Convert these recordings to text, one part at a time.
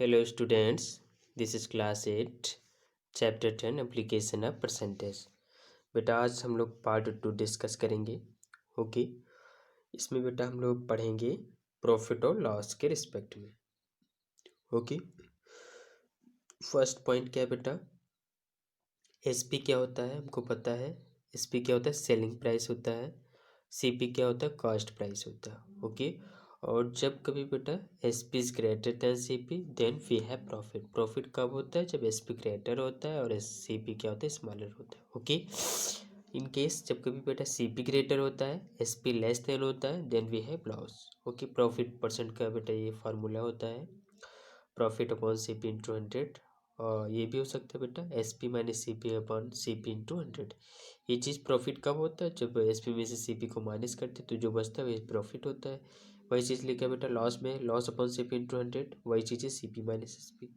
Hello students, this is class 8 chapter 10 application of percentage. बेटा आज हम लोग पार्ट 2 डिस्कस करेंगे। ओके, इसमें बेटा हम लोग पढ़ेंगे प्रॉफिट और लॉस के रिस्पेक्ट में। ओके, फर्स्ट पॉइंट क्या है बेटा, एसपी क्या होता है हमको पता है। एसपी क्या होता है, सेलिंग प्राइस होता है। सीपी क्या होता है, कॉस्ट प्राइस होता है। ओके, और जब कभी बेटा SP is greater than CP then we have profit. Profit कब होता है, जब एसपी ग्रेटर होता है और सीपी क्या होता है, स्मॉलर होता है। ओके, इन केस जब कभी बेटा सीपी ग्रेटर होता है, एसपी लेस देन होता है, then we have loss. Okay, profit percent का बेटा ये फार्मूला होता है, प्रॉफिट अपॉन सीपी इंटू 100। और ये भी हो सकता है बेटा S P minus C P upon C P into 100। ये चीज़ प्रॉफिट कब होता है, जब एस पी में से सी पी को माइनस करते तो जो बचता है वही प्रॉफिट होता है। वही चीज़ लिखा बेटा लॉस में, loss upon C P into 100, वही चीज़ है C P minus S P.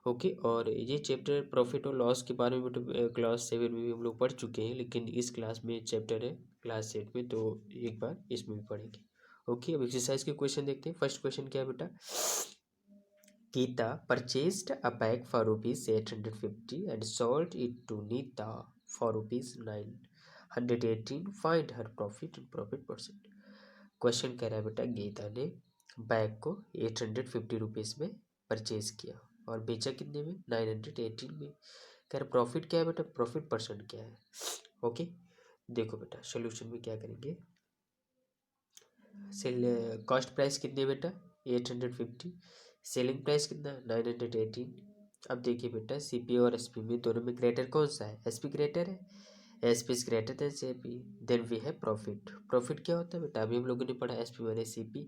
Okay, और ये चैप्टर प्रॉफिट और लॉस के बारे में बेटा क्लास 7 में भी हम लोग पढ़ चुके हैं, लेकिन इस क्लास में चैप्टर है क्लास 8 में, तो एक बार इसमें भी पढ़ेंगे। ओके, अब एक्सरसाइज के क्वेश्चन देखते हैं। फर्स्ट क्वेश्चन क्या है बेटा, Geeta purchased a bag for rupees 850 and sold it to Nita for rupees 918. Find her profit and profit percent. Question कह रहा है बेटा गीता ने बैग को 850 रुपीज़ में परचेज किया और बेचा कितने में, 918 में। कह रहा प्रॉफिट क्या है बेटा, प्रॉफिट परसेंट क्या है। ओके, देखो बेटा सोल्यूशन में क्या करेंगे। सेल कॉस्ट प्राइस कितनी है बेटा, 850। सेलिंग प्राइस कितना, 918। अब देखिए बेटा सीपी और एसपी में दोनों में ग्रेटर कौन सा है, एसपी ग्रेटर है। SP is greater than CP, then we have profit. Profit क्या होता है बेटा, अभी हम लोगों ने पढ़ा एसपी माइनस सीपी,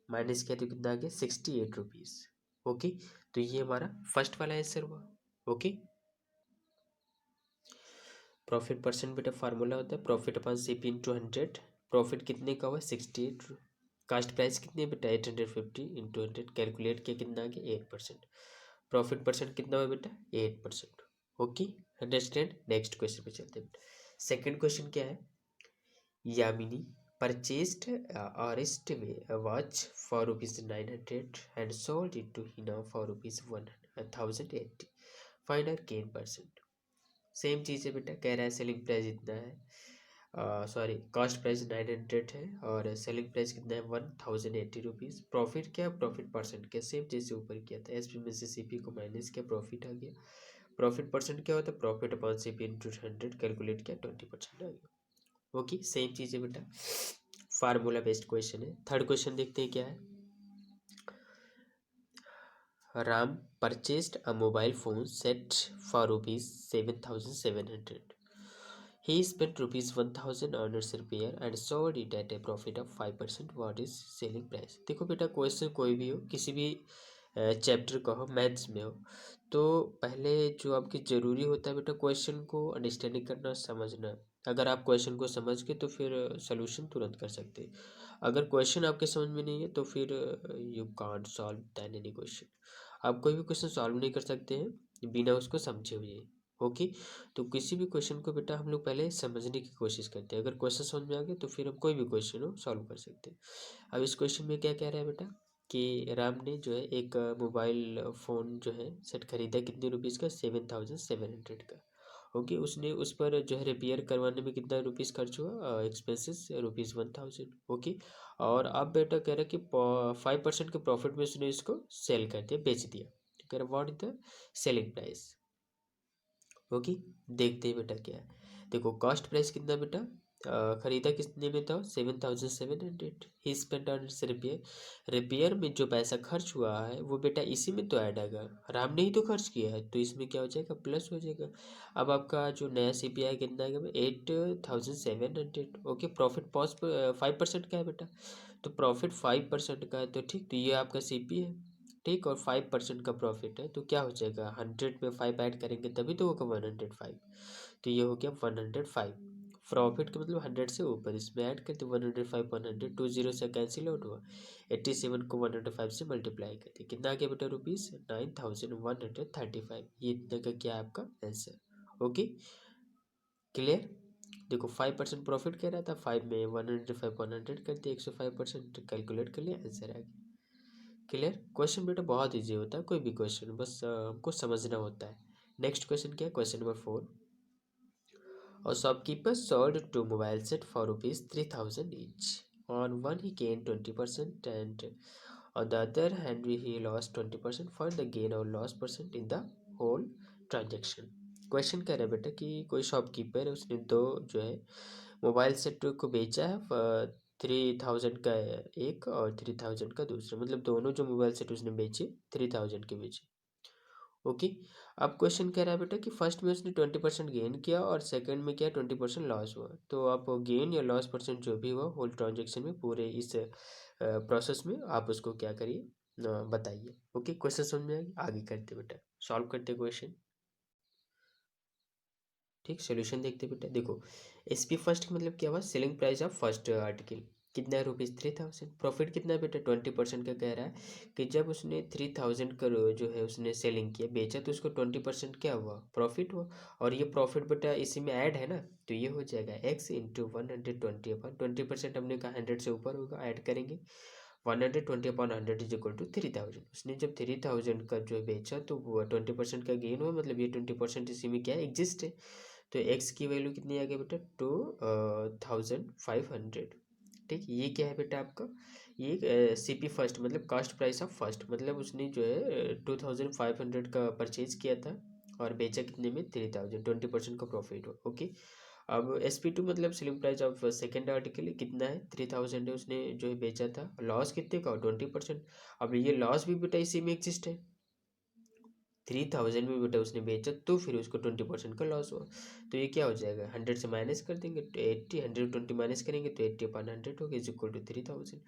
माइनस किया तो कितना आ गया, 68 रुपीज़। ओके, तो ये हमारा फर्स्ट वाला आंसर हुआ। ओके, प्रॉफिट परसेंट बेटा फार्मूला होता है profit upon CP into 100। Profit कितने का हुआ, 68। कास्ट प्राइस कितनी है बेटा, 850 इंटू 100, कैलकुलेट किया कितना आ गया, 8%। प्रॉफिट परसेंट कितना हुआ बेटा, 8%। Okay, understand. नेक्स्ट क्वेश्चन पे चलते हैं बेटा। सेकंड क्वेश्चन क्या है, यामिनी परचेस्ड ऑरेस्ट में watch for rupees 900 and sold it to Hina for rupees 1080। Find our gain percent. Same चीज़ है बेटा, कह रहा है सेलिंग प्राइस इतना है, सॉरी कॉस्ट प्राइस 900 है और सेलिंग प्राइस कितना है, 1080 रुपीज़। प्रॉफिट क्या है, प्रॉफिट परसेंट क्या, सेम जैसे ऊपर किया था, एस पी में से सी पी को माइनस किया, प्रॉफिट आ गया। प्रॉफिट परसेंट क्या होता है, profit upon C P into 100, calculate किया 20% आ गया। ओके, सेम चीज़ है बेटा, फार्मूला बेस्ड क्वेश्चन है। थर्ड क्वेश्चन देखते हैं क्या है, Ram purchased a mobile phone set for rupees 7700. He spent rupees 1000 on its repair and sold it at a profit of 5%. What is selling price? देखो बेटा क्वेश्चन कोई भी हो, किसी भी चैप्टर का हो, मैथ्स में हो, तो पहले जो आपकी ज़रूरी होता है बेटा क्वेश्चन को अंडरस्टैंडिंग करना, समझना। अगर आप क्वेश्चन को समझ के तो फिर सोल्यूशन तुरंत कर सकते हैं। अगर क्वेश्चन आपके समझ में नहीं है तो फिर you can't solve than any question. आप कोई भी क्वेश्चन सॉल्व नहीं कर सकते हैं बिना उसको समझे हुए। ओके, तो किसी भी क्वेश्चन को बेटा हम लोग पहले समझने की कोशिश करते हैं। अगर क्वेश्चन समझ में आ गया तो फिर हम कोई भी क्वेश्चन हो सॉल्व कर सकते हैं। अब इस क्वेश्चन में क्या कह रहा है बेटा कि राम ने जो है एक मोबाइल फ़ोन जो है सेट खरीदा कितने रुपीज़ का, 7700 का। ओके, उसने उस पर जो है रिपेयर करवाने में कितना रुपीज़ खर्च हुआ, एक्सपेंसेस रुपीज़ 1000। ओके, और अब बेटा कह रहा है कि 5% के प्रॉफिट में उसने इसको सेल कर दिया, बेच दिया। कह रहा what is the selling price. Okay, देखते हैं बेटा क्या है। देखो कॉस्ट प्राइस कितना बेटा, खरीदा कितने में था, 7700। He spend on its repair, repair में जो पैसा खर्च हुआ है वो बेटा इसी में तो ऐड आएगा, राम ने ही तो खर्च किया है, तो इसमें क्या हो जाएगा, प्लस हो जाएगा। अब आपका जो नया सी पी आई कितना आएगा, 8700। ओके, प्रॉफिट पॉज 5% का है बेटा, तो प्रॉफिट 5% का है, तो ठीक, तो ये आपका सी पी है। ठीक, और 5% का प्रॉफिट है, तो क्या हो जाएगा, 100 में 5 ऐड करेंगे तभी तो होगा 105। तो ये हो गया 105। प्रॉफिट का मतलब 100 से ऊपर, इसमें ऐड करते 105, 100 टू जीरो से कैंसिल आउट हुआ, 87 को 105 से मल्टीप्लाई करते कितना आ गया बेटा, रुपीज़ 9135। ये इतना का क्या है आपका आंसर। Okay, clear. देखो 5% प्रॉफिट कह रहा था, 5 में 105 100 कर दिया, 105% कैलकुलेट कर लिया, आंसर आ गया। क्लियर। क्वेश्चन बेटा बहुत इजी होता है, कोई भी क्वेश्चन बस हमको समझना होता है। नेक्स्ट क्वेश्चन क्या है, question number 4। A shopkeeper sold two mobile set for rupees 3000 each. On one he gained 20% and on the other hand he lost 20%. For the gain or loss percent in the whole transaction. Question कह रहा है बेटा कि कोई shopkeeper है, उसने दो जो है मोबाइल सेट को बेचा है 3000 का एक और 3000 का दूसरा, मतलब दोनों जो मोबाइल सेट उसने बेचे 3000 के बेचे। ओके। अब क्वेश्चन कह रहा है बेटा कि फर्स्ट में उसने 20% गेन किया और सेकंड में क्या 20% लॉस हुआ। तो आप गेन या लॉस परसेंट जो भी हुआ होल ट्रांजेक्शन में पूरे इस प्रोसेस में आप उसको क्या करिए, बताइए। ओके, क्वेश्चन समझ में आएगी, आगे करते बेटा, सॉल्व करते क्वेश्चन। ठीक, सोल्यूशन देखते बेटा। देखो, एसपी फर्स्ट का मतलब क्या हुआ, selling price of first article कितना है, रुपीज़ 3000। प्रॉफिट कितना है बेटा, 20% का कह रहा है कि जब उसने 3000 का जो है उसने सेलिंग किया, बेचा, तो उसको 20% क्या हुआ, प्रॉफिट हुआ। और ये प्रॉफिट बेटा इसी में ऐड है ना, तो ये हो जाएगा एक्स इंटू 120 अपन 20% हमने कहा 100 से ऊपर होगा, ऐड करेंगे 120/100 इज इक्वल टू 3000। उसने जब 3000 का जो बेचा तो वो 20% का गेन हुआ, मतलब ये 20% इसी में क्या है, एग्जिस्ट है। तो एक्स की वैल्यू कितनी आ गई बेटा, 2500। ठीक, ये क्या है बेटा आपका, ये सीपी फर्स्ट मतलब कॉस्ट प्राइस ऑफ फर्स्ट, मतलब उसने जो है 2500 का परचेज किया था और बेचा कितने में, 3000, 20% का प्रॉफिट हो। ओके। अब SP2 मतलब selling price of second article कितना है, 3000 है, उसने जो है बेचा था, लॉस कितने का, 20%। अब ये लॉस भी बेटा इसी में एग्जिस्ट है, 3000 में बेटा उसने बेचा तो फिर उसको 20% का लॉस हुआ। तो ये क्या हो जाएगा, 100 से माइनस कर देंगे तो 80, 120 माइनस करेंगे तो 80/100 हो गया, इज इक्वल टू 3000।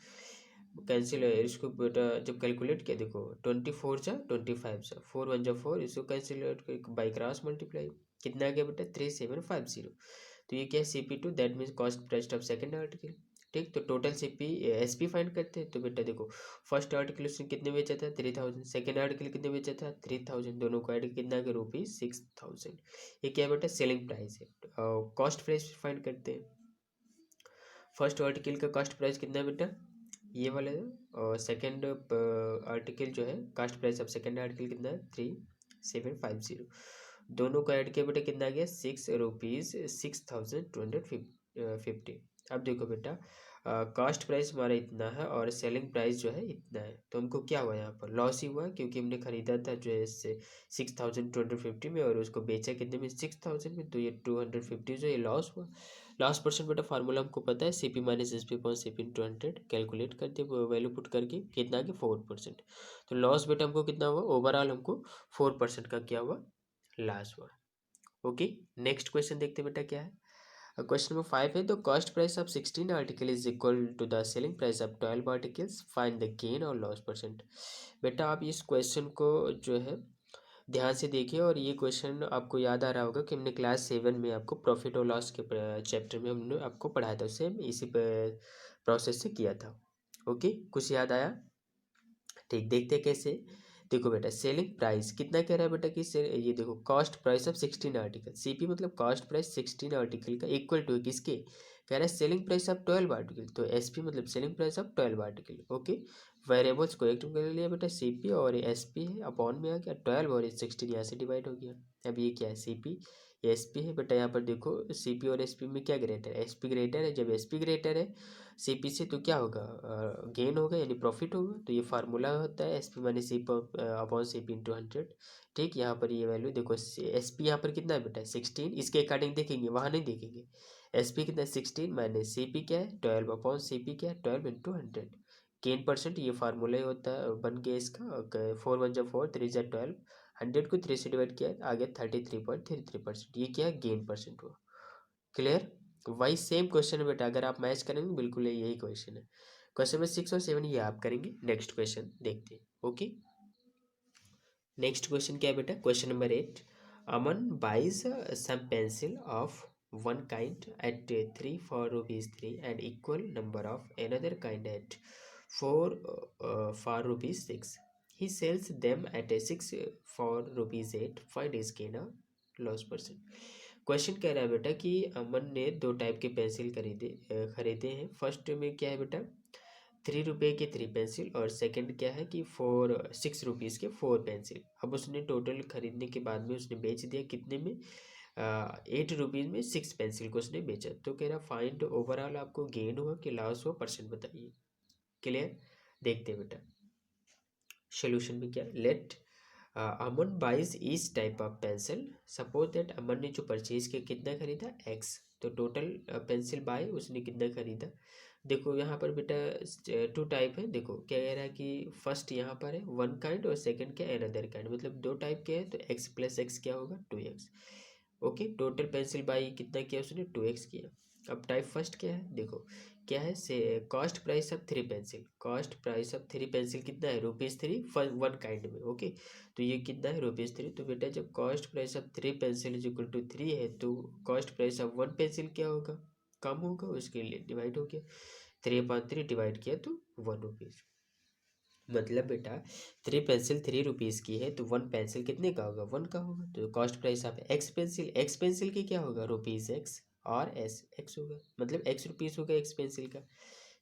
कैंसिल है इसको बेटा, जब कैलकुलेट किया देखो 24 जा 25 जा 4 1 जा 4, इसको कैंसिल बाई क्रॉस मल्टीप्लाई, कितना आ गया बेटा 3750। तो ये क्या है, CP2 that means cost price of second article. ठीक, तो टोटल CP SP फाइंड करते हैं। तो बेटा देखो, फर्स्ट आर्टिकल उसने कितने बेचा था, 3000, सेकंड आर्टिकल कितने बेचा था, 3000, दोनों को ऐड कितना आ गया, ₹6000। ये क्या है बेटा, सेलिंग प्राइस है। कॉस्ट प्राइस फाइंड करते हैं। फर्स्ट आर्टिकल का कॉस्ट प्राइस कितना है बेटा, ये वाला है, और सेकेंड आर्टिकल जो है cost price of second article कितना है, 3750। दोनों को ऐड किया बेटा कितना आ गया, ₹6250। अब देखो बेटा, कॉस्ट प्राइस हमारा इतना है और सेलिंग प्राइस जो है इतना है, तो हमको क्या हुआ, यहाँ पर लॉस ही हुआ क्योंकि हमने खरीदा था जो है इससे 6250 में और उसको बेचा कितने में, 6000 में, तो ये 250 जो है लॉस हुआ। लास्ट परसेंट बेटा फार्मूला हमको पता है, CP minus SP upon CP into 100, calculate करते वैल्यू पुट करके कितना आ गया, 4%। तो लॉस बेटा हमको कितना हुआ, ओवरऑल हमको 4% का क्या हुआ, लॉस हुआ। ओके, नेक्स्ट क्वेश्चन देखते बेटा क्या है। क्वेश्चन नंबर 5 है, the cost price of 16 article is equal to the selling price of 12 articles, find the gain और लॉस परसेंट। बेटा आप इस क्वेश्चन को जो है ध्यान से देखिए, और ये क्वेश्चन आपको याद आ रहा होगा कि हमने क्लास 7 में आपको प्रॉफिट और लॉस के चैप्टर में हमने आपको पढ़ाया था, उससे इसी प्रोसेस से किया था। ओके, कुछ याद आया, ठीक, देखते कैसे। देखो बेटा, सेलिंग प्राइस कितना कह रहा है बेटा कि ये देखो, cost price of 16 article, CP मतलब कॉस्ट प्राइस 16 आर्टिकल का इक्वल टू किसके, कह रहा है सेलिंग प्राइस ऑफ 12 आर्टिकल, तो SP मतलब selling price of 12 article. Okay, variables को एक कर लिया बेटा, CP और SP है, अपॉन में आ गया 12 और 16 यहाँ से डिवाइड हो गया। अब ये क्या है, CP, ये SP है बेटा, यहाँ पर देखो CP और SP में क्या ग्रेटर है, SP ग्रेटर है, जब SP ग्रेटर है CP से तो क्या होगा, गेन होगा यानी प्रॉफिट होगा। तो ये फार्मूला होता है SP माइनस सी अपॉन CP इंटू 100। ठीक, यहाँ पर ये वैल्यू देखो, SP यहाँ पर कितना है बेटा 16, इसके अकॉर्डिंग देखेंगे, वहाँ नहीं देखेंगे। SP कितना है 16 माइनस CP क्या है 12 अपॉन CP क्या है 12 इंटू 100, गेन परसेंट, ये फार्मूला ही होता है, बन गया इसका 4 1 जा 4 3 जा 12, 100 को 3 से डिवाइड किया आ गया 33.33%, ये क्या है, गेन परसेंट हुआ। क्लियर। वही सेम क्वेश्चन है बेटा, अगर आप मैच करेंगे बिल्कुल यही क्वेश्चन है। क्वेश्चन नंबर 6 और 7 ये आप करेंगे, नेक्स्ट क्वेश्चन देखते हैं। ओके, नेक्स्ट क्वेश्चन क्या है बेटा, question number 8। Aman buys some pencil of one kind at 3 for rupees 3 and equal number of another kind at 4 for rupees 6. He sells them at a 6 for rupees 8. Find his gain or loss percent. Question कह रहा है बेटा कि अमन ने दो type के pencil खरीदे हैं। फर्स्ट में क्या है बेटा, ₹3 के 3 पेंसिल, और सेकंड क्या है कि 6 रुपीज़ के 4 पेंसिल। अब उसने टोटल खरीदने के बाद में उसने बेच दिया कितने में, 8 रुपीज़ में 6 पेंसिल को उसने बेचा। तो कह रहा फाइंड ओवरऑल आपको गेन हुआ कि लॉस हुआ, परसेंट बताइए। क्लियर, देखते हैं बेटा सोल्यूशन में क्या। Let Aman buys each type of pencil. Suppose that Aman ने जो परचेज किया कितना खरीदा, एक्स। तो टोटल पेंसिल बाय उसने कितना खरीदा। देखो यहाँ पर बेटा 2 टाइप है। देखो क्या कह रहा है कि फर्स्ट यहाँ पर है 1 काइंड और सेकंड क्या है अनदर काइंड, मतलब 2 टाइप के है। तो x प्लस एक्स क्या होगा 2x। Okay, total pencil by कितना किया उसने 2x किया। अब टाइप फर्स्ट क्या है, देखो क्या है से cost price of 3 pencil. Cost price of 3 pencil कितना है ₹3 वन काइंड में। ओके, तो ये कितना है ₹3। तो बेटा जब cost price of 3 pencil is equal to 3 है, तो कॉस्ट प्राइस ऑफ 1 पेंसिल क्या होगा, कम होगा, उसके लिए डिवाइड हो गया। 3/3 डिवाइड किया तो ₹1। मतलब बेटा 3 पेंसिल ₹3 की है, तो 1 पेंसिल कितने का होगा, 1 का होगा। तो cost price of x pencil की क्या होगा, ₹X और एस एक्स होगा, मतलब X रुपीज़ होगा एक्स पेंसिल का।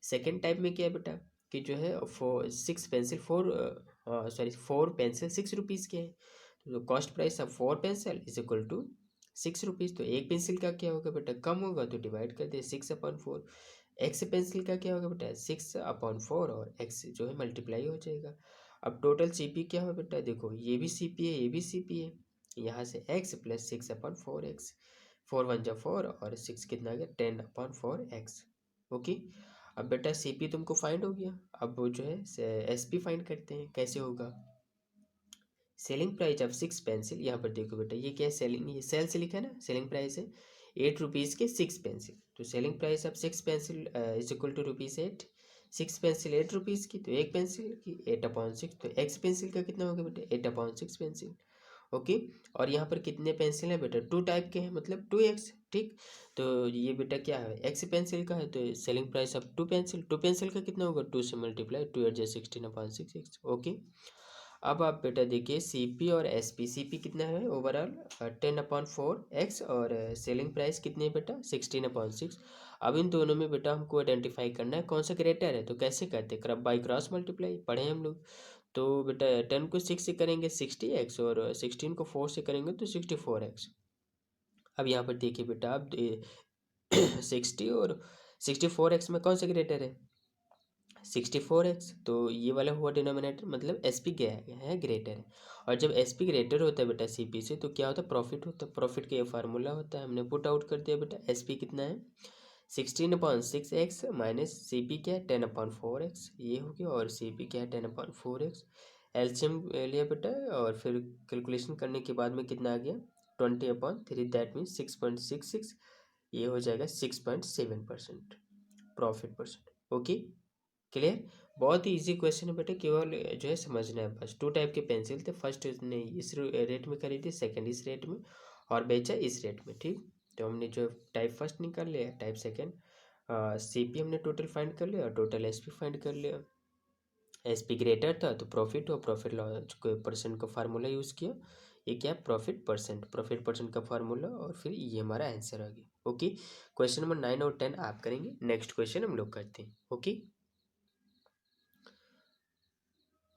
सेकेंड टाइप में क्या है बेटा कि जो है 4 पेंसिल 6 रुपीज़ के हैं। तो cost price of 4 pencil is equal to 6 rupees. तो एक पेंसिल का क्या होगा बेटा, कम होगा, तो डिवाइड कर दे 6/4। एक्स पेंसिल का क्या होगा बेटा 6/4, और एक्स जो है मल्टीप्लाई हो जाएगा। अब टोटल सीपी क्या होगा बेटा, देखो ये भी सीपी है, ये भी सीपी है। यहाँ से एक्स प्लस 6/4x, 4 1 जा 4 और 6 कितना आ गया 10/4x। ओके, अब बेटा सीपी तुमको फाइंड हो गया। अब वो जो है एसपी फाइंड करते हैं, कैसे होगा। सेलिंग प्राइस ऑफ 6 पेंसिल, यहाँ पर देखो बेटा ये क्या है, सेलिंग, ये सेल से लिखा है ना, सेलिंग प्राइस है 8 रुपीज़ के 6 पेंसिल। तो selling price of 6 pencil is equal to ₹8। 6 pencil 8 rupees की, तो एक पेंसिल की 8/6। तो एक्स पेंसिल का कितना होगा बेटा 8/6 पेंसिल। ओके, और यहाँ पर कितने पेंसिल हैं बेटा 2 टाइप के हैं, मतलब 2x। ठीक, तो ये बेटा क्या है एक्स पेंसिल का है, तो सेलिंग प्राइस ऑफ 2 पेंसिल का कितना होगा 2 से मल्टीप्लाई, 2 8 जा 16/6x। ओके, अब आप बेटा देखिए सीपी और एसपी। सीपी कितना है ओवरऑल 10/4x, और सेलिंग प्राइस कितनी है बेटा 16/6। अब इन दोनों में बेटा हमको आइडेंटिफाई करना है कौन सा ग्रेटर है। तो कैसे करते हैं, बाई क्रॉस मल्टीप्लाई पढ़े हम लोग। तो बेटा 10 को 6 से करेंगे 60x, और 16 को 4 से करेंगे तो 64x। अब यहाँ पर देखिए बेटा आप 60 और 64x में कौन सा ग्रेटर है 64x। तो ये वाला हुआ डिनोमिनेटर, मतलब एस पी क्या है ग्रेटर है। और जब एस पी ग्रेटर होता है बेटा सी पी से, तो क्या होता है प्रॉफिट होता है। प्रॉफिट का ये फार्मूला होता है, हमने पुट आउट कर दिया बेटा। एस पी कितना है 16/6x माइनस सी पी क्या है 10/4x, ये हो गया। और सी पी क्या है 10/4x। एलसीएम लिया बेटा, और फिर कैलकुलेशन करने के बाद में कितना आ गया 20/3, दैट मीन्स 6.66। ये हो जाएगा 6.7% प्रॉफिट परसेंट। Okay, clear. बहुत ही इजी क्वेश्चन है बेटा, केवल जो है समझना है बस। 2 टाइप के पेंसिल थे, फर्स्ट उसने इस रेट में खरीदी, सेकंड इस रेट में, और बेचा इस रेट में। ठीक, तो हमने जो टाइप फर्स्ट निकाल लिया, टाइप सेकंड सीपी हमने टोटल फाइंड कर लिया, और टोटल एसपी फाइंड कर लिया। एसपी ग्रेटर था तो प्रॉफिट, और प्रॉफिट लॉस परसेंट का फार्मूला यूज़ किया। ये क्या प्रॉफिट परसेंट का फार्मूला, और फिर ये हमारा आंसर आ गया। ओके, क्वेश्चन नंबर 9 और 10 आप करेंगे, नेक्स्ट क्वेश्चन हम लोग करते हैं। ओके,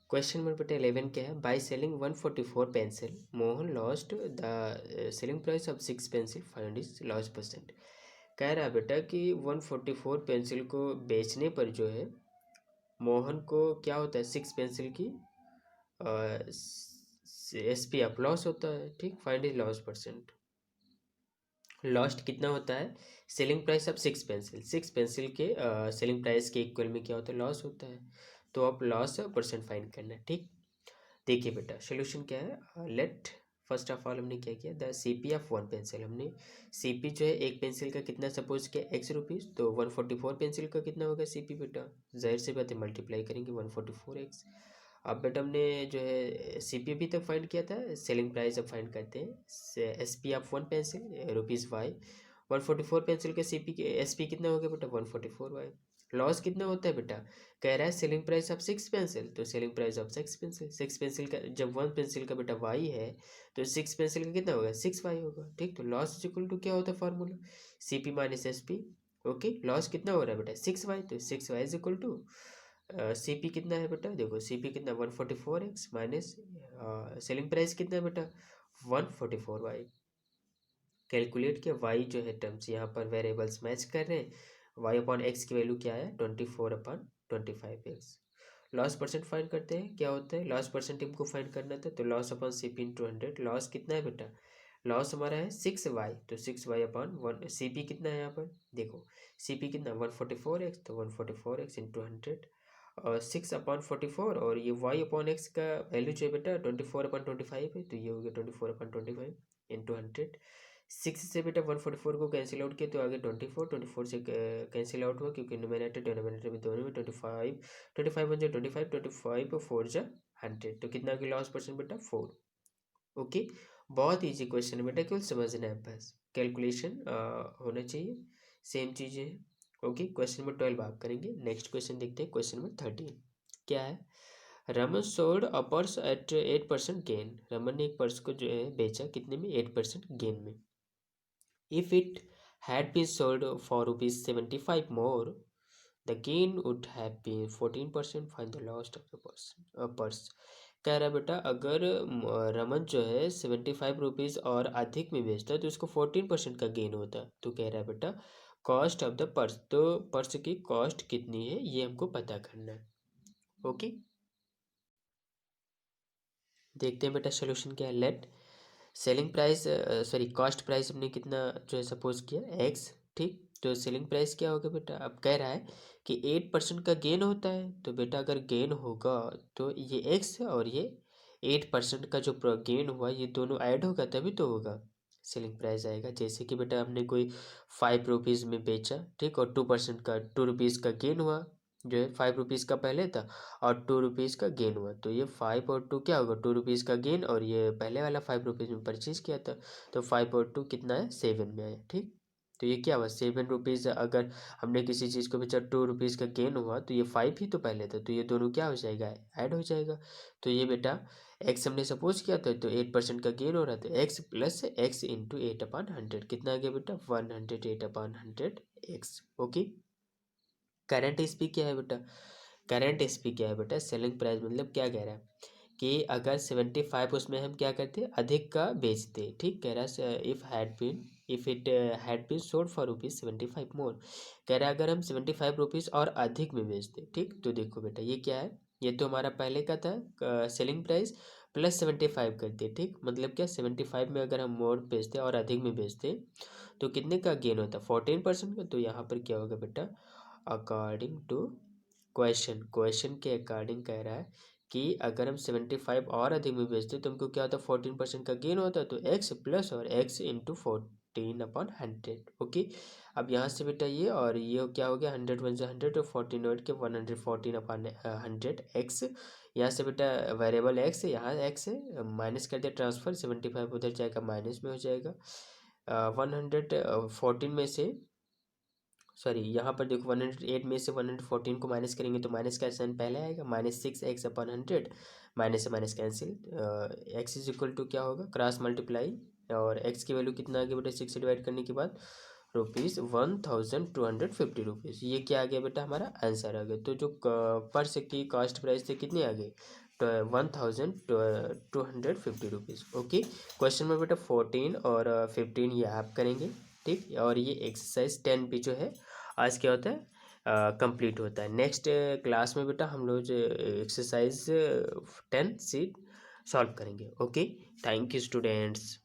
क्वेश्चन नंबर बेटा 11 क्या है, by selling 144 pencil Mohan lost the selling price of 6 pencil, find is loss percent. कह रहा है बेटा कि 144 पेंसिल को बेचने पर जो है मोहन को क्या होता है 6 पेंसिल की एस पी एफ लॉस होता है। ठीक, find is loss percent. Lost कितना होता है, selling price of 6 pencil, 6 pencil के सेलिंग प्राइस के इक्वल में क्या होता है लॉस होता है। तो आप लॉस परसेंट फाइंड करना है। ठीक, देखिए बेटा सोल्यूशन क्या है। लेट फर्स्ट ऑफ ऑल हमने क्या किया, the C P of 1 pencil. हमने सी पी जो है एक पेंसिल का कितना सपोज किया X रुपीज़, तो 144 पेंसिल का कितना होगा सी पी बेटा, जाहिर सी बात है मल्टीप्लाई करेंगे 144x। अब बेटा हमने जो है सी पी अभी तक फाइंड किया था, सेलिंग प्राइस अब फाइंड करते हैं। S P of 1 pencil ₹Y, 144 pencil के सी पी के एस पी कितना हो गया बेटा 144Y। लॉस कितना होता है बेटा, कह रहा है सेलिंग प्राइस ऑफ 6 पेंसिल, तो selling price of 6 pencil, 6 pencil का जब 1 पेंसिल का बेटा वाई है, तो 6 पेंसिल का कितना होगा 6y होगा। ठीक, तो लॉस इज इक्वल टू क्या होता है formula, C P minus S P. Okay, loss कितना हो रहा है बेटा 6y, तो 6y is equal to CP कितना है बेटा, देखो CP कितना 144x माइनस सेलिंग प्राइस कितना है बेटा 144y। कैलकुलेट किया, y जो है टर्म्स यहाँ पर वेरिएबल्स मैच कर रहे हैं, y अपॉन एक्स की वैल्यू क्या है 24/25x। लॉस परसेंट फाइंड करते हैं, क्या होता है लॉस परसेंट हमको फाइंड करना था, तो loss upon CP into 100, loss कितना है बेटा, लॉस हमारा है 6y, तो 6y अपॉन 1, CP कितना है यहाँ पर देखो, CP कितना 144x, तो 144x इंटू 100 और 6/44, और ये y अपॉन एक्स का वैल्यू जो है बेटा 24/25 है, तो ये हो गया 24/25 इंटू 100। 6 से बेटा 144 को कैंसिल आउट किया तो आगे 24 से कैंसिल आउट हुआ, क्योंकि न्यूमरेटर डिनोमिनेटर में दोनों में 25, 25 1 जा 25, 25 4 जा 100, तो कितना की लॉस परसेंट बेटा 4। ओके, बहुत इजी क्वेश्चन है बेटा, केवल समझना है बस, कैलकुलेशन होना चाहिए, सेम चीज़ें हैं। ओके, क्वेश्चन नंबर 12 आप करेंगे। नेक्स्ट क्वेश्चन देखते हैं, क्वेश्चन नंबर 13 क्या है। Raman sold a purse at 8% gain, Raman ने एक पर्स को जो है बेचा कितने में 8% गेन में। If it had been sold for rupees 75 more, the gain would have been 14%. Find the loss of the purse. कह रहा है बेटा, अगर रमन जो है 75 रुपीज़ और अधिक में बेचता है तो उसको 14% का गेन होता है। तो कह रहा है बेटा कॉस्ट ऑफ द पर्स, तो पर्स की कॉस्ट कितनी है ये हमको पता करना है। ओके, देखते हैं बेटा सोल्यूशन क्या है। Let selling price sorry cost price हमने कितना जो है सपोज किया एक्स, ठीक, तो सेलिंग प्राइस क्या होगा बेटा, अब कह रहा है कि 8% का गेन होता है, तो बेटा अगर गेन होगा तो ये एक्स और ये 8% का जो गेन हुआ ये दोनों ऐड होगा तभी तो होगा सेलिंग प्राइस आएगा। जैसे कि बेटा हमने कोई 5 रुपीज़ में बेचा, ठीक, और 2% का 2 रुपीज़ का गेन हुआ, जो है 5 रुपीज़ का पहले था और 2 रुपीज़ का गेन हुआ, तो ये 5 और 2 क्या होगा 2 रुपीज़ का गेन, और ये पहले वाला 5 रुपीज़ में परचेज किया था, तो 5 और 2 कितना है 7 में आया, ठीक। तो ये क्या हुआ 7 रुपीज़, अगर हमने किसी चीज़ को बेचा 2 रुपीज़ का गेन हुआ तो ये 5 ही तो पहले था, तो ये दोनों क्या हो जाएगा ऐड हो जाएगा। तो ये बेटा एक्स हमने सपोज किया था, तो 8% का गेन हो रहा था, एक्स प्लस एक्स इंटू 8/100 कितना आ गया बेटा 108/100 एक्स। ओके, करंट एसपी क्या है बेटा, करंट एसपी क्या है बेटा, सेलिंग प्राइस मतलब क्या कह रहा है कि अगर 75 उसमें हम क्या करते हैं अधिक का बेचते, ठीक, कह रहा है if it had been sold for rupees 75 more, कह रहा है अगर हम 75 रुपीज़ और अधिक में बेचते, ठीक, तो देखो बेटा ये क्या है, ये तो हमारा पहले का था सेलिंग प्राइस प्लस 75 करते, ठीक, मतलब क्या 75 में अगर हम मोर बेचते और अधिक में बेचते तो कितने का गेन होता 14% का, तो यहाँ पर क्या होगा बेटा अकॉर्डिंग टू क्वेश्चन के अकॉर्डिंग कह रहा है कि अगर हम 75 और अधिक में बेचते तो हमको क्या होता 14% का गेन होता, तो एक्स प्लस और एक्स इंटू 14/100। ओके, अब यहाँ से बेटा ये और ये क्या हो गया 100 1 से 100 और 14 और के 114/100 एक्स, यहाँ से बेटा वेरिएबल एक्स है, यहाँ एक्स है, माइनस कर दिया ट्रांसफर 75 उधर जाएगा माइनस में हो जाएगा 114 में से सॉरी यहाँ पर देखो 108 में से 114 को माइनस करेंगे तो माइनस का साइन पहले आएगा, -6x/100, माइनस से minus cancel, X is equal to क्या होगा क्रॉस मल्टीप्लाई, और एक्स की वैल्यू कितना आ गया बेटा 6 से डिवाइड करने के बाद ₹1250, ये क्या आ गया बेटा हमारा आंसर आ गया। तो जो पर्स की कॉस्ट प्राइस थे कितने आ गए 1250 रुपीज़। ओके, क्वेश्चन में बेटा 14 और 15 ये आप करेंगे, ठीक, और ये एक्सरसाइज 10 भी जो है आज क्या होता है कंप्लीट होता है। नेक्स्ट क्लास में बेटा हम लोग जो एक्सरसाइज 10 सी सॉल्व करेंगे। Okay, thank you students.